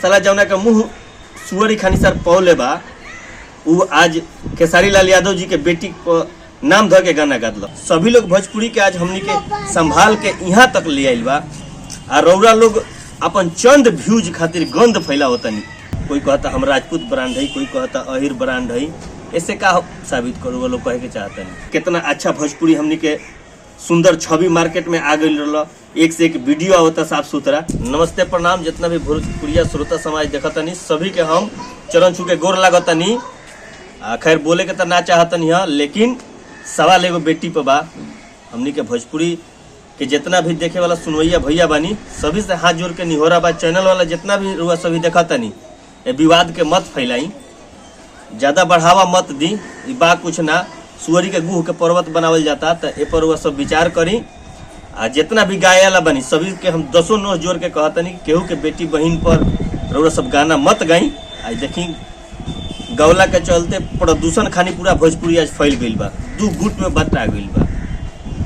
साला जौना का मुंह सुअरी खानी सर पौले बा वो आज खेसारी लाल यादव जी के बेटी को नाम ध के गाना गादल। सभी लोग भोजपुरी के आज हमनी के संभाल के यहाँ तक ले आइल बा। आ रौरा लोग अपन चंद व्यूज खातिर गंद फैला होता नहीं। कोई कहता हम राजपूत ब्रांड है, कोई कहता अहिर ब्रांड है। ऐसे का साबित करो वो लोग कहे के चाहता नहीं। कितना अच्छा भोजपुरी हमनी के सुंदर छवि मार्केट में आ गई रहा। एक से एक वीडियो आवता साफ सुथरा। नमस्ते प्रणाम जितना भी भोजपुरिया श्रोता समाज देखता नहीं सभी के हम चरण छू के गोर लागता नहीं। खैर बोले के तो ना चाहता नहीं है, लेकिन सवाल एगो बेटी पे बा। हमनी के भोजपुरी के जितना भी देखे वाला सुनवैया भैया बानी सभी से हाथ जोड़ के निहोरा बा। चैनल वाला जितना भी रुआ सभी देखता नहीं, ये विवाद के मत फैलाई, ज्यादा बढ़ावा मत दी। बा कुछ ना सुअरी के गुह के पर्वत बनावल जाता तो ए पर सब विचार करी। आ जितना भी गायला बनी सभी के हम 10 नोह जोड़ के कहता नहीं केहू के बेटी बहन पर रउरा सब गाना मत गाई। आज देखी गौला के चलते प्रदूषण खानी पूरा भोजपुरी आज फैल गई बा, 2 गुट में बटा गई बा।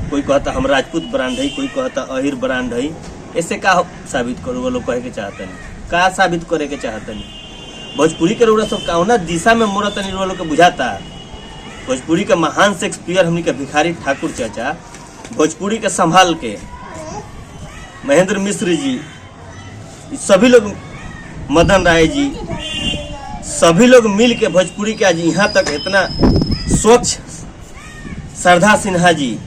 कोई कहता हम राजपूत ब्रांड है, कोई कहता अहिर ब्रांड है। ऐसे का साबित करो वो लोग कहे के चाहता नहीं। का साबित करे के चाहता नहीं। भोजपुरी के रउरा सब कौना दिशा में मोरत नहीं वो लोग के बुझाता। भोजपुरी का महान शेक्सपियर हमनी के भिखारी ठाकुर चाचा, भोजपुरी के संभाल के महेंद्र मिश्र जी, सभी लोग, मदन राय जी, सभी लोग मिल के भोजपुरी के आज यहाँ तक इतना स्वच्छ, श्रद्धा सिन्हा जी,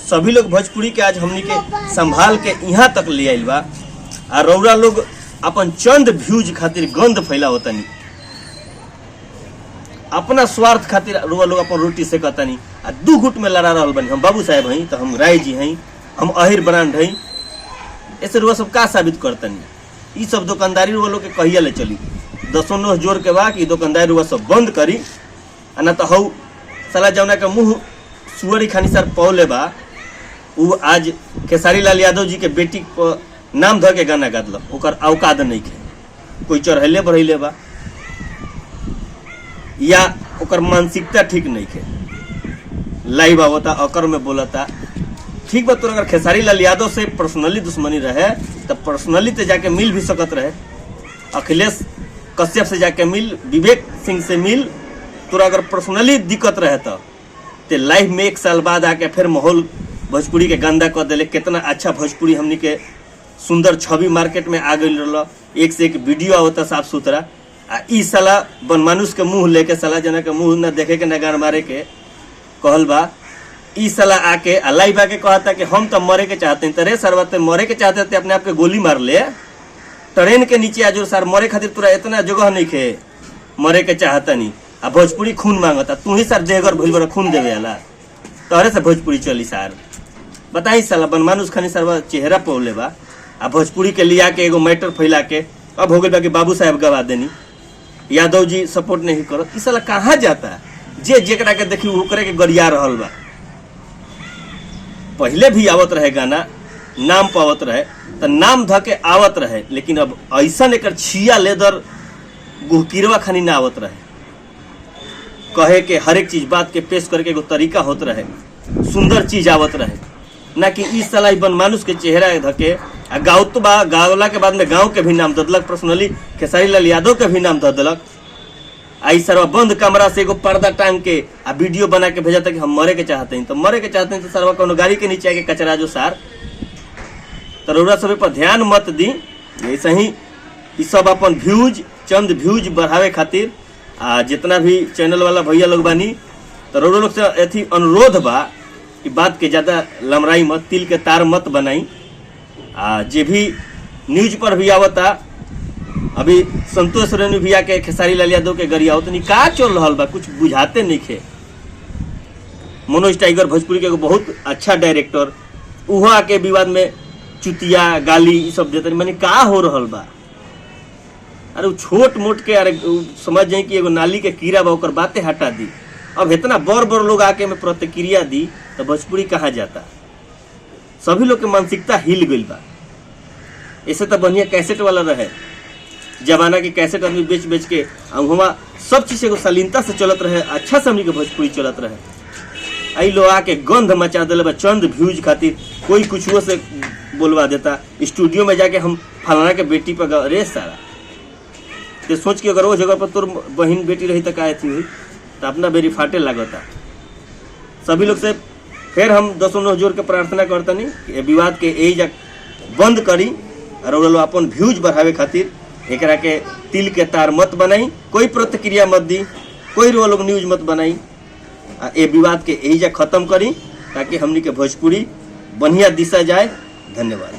सभी लोग भोजपुरी के आज हमनी के संभाल के यहाँ तक ले आइल बा। आ रौरा लोग अपन चंद व्यूज खातिर गंद फैला होता नहीं। अपना स्वार्थ खातिर रुआ लोग अपन रोटी से कहता नहीं। आ 2 गुट में लड़ा रहा बनी। हम बाबू साहेब हैं तो हम राय जी हैं, हम अहिर ब्रांड हैं। ऐसे रुआ सब का साबित करता नहीं। ये सब दुकानदारी रुआ लोग के कहिया ले चली। 10 नोह जोड़ के बा कि दुकानदारी रुआ सब बंद करी। ना तो हऊ साला जौना का मुंह सुअरी खानी सर पौले बा वो आज खेसारी लाल यादव जी के बेटी को नाम ध के गाना गादल। ओकर औकात नहीं खे। कोई चढ़ैले बढ़ैले बा या ओकर मानसिकता ठीक नहीं खे। लाइव आवता अकर में बोलता ठीक बा। तो अगर खेसारी लाल यादव से पर्सनली दुश्मनी रहे तो पर्सनली तो जाके मिल भी सकत रहे। अखिलेश कश्यप से जाके मिल, विवेक सिंह से मिल। तो अगर पर्सनली दिक्कत रहे तो लाइव में 1 साल बाद आके फिर माहौल भोजपुरी के गंदा कर दिले। कितना अच्छा भोजपुरी हमनी के सुंदर छवि मार्केट में आ गई रहा। एक से एक वीडियो आवता साफ सुथरा। आ ई साला बनमानुष के मुंह लेके साला जना के मुंह न देखे के न गान मारे के कहल बा। ई साला आके लाइव आके कहता कि हम तो मरे के चाहते हैं। तरे सरवते मरे के चाहते थे अपने आप के गोली मार ले। ट्रेन के नीचे आज सर मरे खातिर तोरा इतना जगह नहीं खे, मरे के चाहता नहीं। आ भोजपुरी खून मांगता। तू ही सर देहगर भूल बड़ा खून देवे वाला तोहरे से भोजपुरी चली सार। बताई साला बनमानुष खानी सर चेहरा पौले बा। आ भोजपुरी के लिया के एगो मैटर फैला के अब हो गई बा कि बाबू साहेब गवा देनी, यादव जी सपोर्ट नहीं करो। इस साला कहाँ जाता। जे जेकरा के देखी ओकरे के गरिया रहल बा। पहले भी आवत रहे गाना, नाम पावत रहे तो नाम ध के आवत रहे। लेकिन अब ऐसा एकर छिया लेदर गुहकिरवा खानी ना आवत रहे। कहे के हर एक चीज बात के पेश करके एगो तरीका होत रहे, सुंदर चीज आवत रहे। ना कि इस साला बनमानुष के चेहरा धके गाँव तो बा। गावला के बाद में गांव के भी नाम ददलक, पर्सनली खेसारी लाल यादव के भी नाम ददलक। आई सरवा बंद कमरा से एगो पर्दा टांग के आ वीडियो बना के भेजा था कि हम मरे के चाहते हैं। तो मरे के चाहते हैं तो सरवा कोनो गाड़ी के नीचे आके कचरा जो सार। तो रउरा सब पर ध्यान मत दी। ऐसे ही ये सब अपन व्यूज, चंद व्यूज बढ़ावे खातिर आ जितना भी चैनल वाला भैया लोग बानी तो रउरा लोग से अथी अनुरोध बा कि बात के ज्यादा लमराई मत, तिल के तार मत बनाई। जे भी न्यूज पर भी आवता अभी संतोष रेणु भैया के खेसारी लाल यादव के गरिया उतनी का चल रहा बा, कुछ बुझाते नहीं खे। मनोज टाइगर भोजपुरी के बहुत अच्छा डायरेक्टर, उहो आके विवाद में चुतिया गाली सब देते। माने का हो रहा बा। अरे वो छोट मोट के अरे समझ जाए कि एगो नाली के कीड़ा बा ओकर बातें हटा दी। अब इतना बड़ बड़ लोग आके में प्रतिक्रिया दी तो भोजपुरी कहाँ जाता। सभी लोग के मानसिकता हिल गई बा। ऐसे तो बढ़िया कैसेट वाला रहे जमाना के कैसेट आदमी बेच बेच के वहाँ सब चीज एगो शालीनता से चलत रहे। अच्छा से हमनी के भोजपुरी चलत रहे। आई लोग आके गंध मचा दिले बा चंद व्यूज खातिर। कोई कुछ से बोलवा देता। स्टूडियो में जाके हम फलाना के बेटी पर अरे सारा ते सोच के अगर वो जगह पर तोर बहन बेटी रही तो का थी हुई तो अपना बेरी फाटे लागता। सभी लोग से फिर हम 10 जोर के प्रार्थना करतनी कि विवाद के यही जा बंद करी और वो लोग अपन व्यूज बढ़ावे खातिर एकरा के तिल के तार मत बनाई, कोई प्रतिक्रिया मत दी, कोई वो लोग न्यूज मत बनाई। ये विवाद के यही जा खत्म करी ताकि हमनी के भोजपुरी बढ़िया दिशा जाए। धन्यवाद।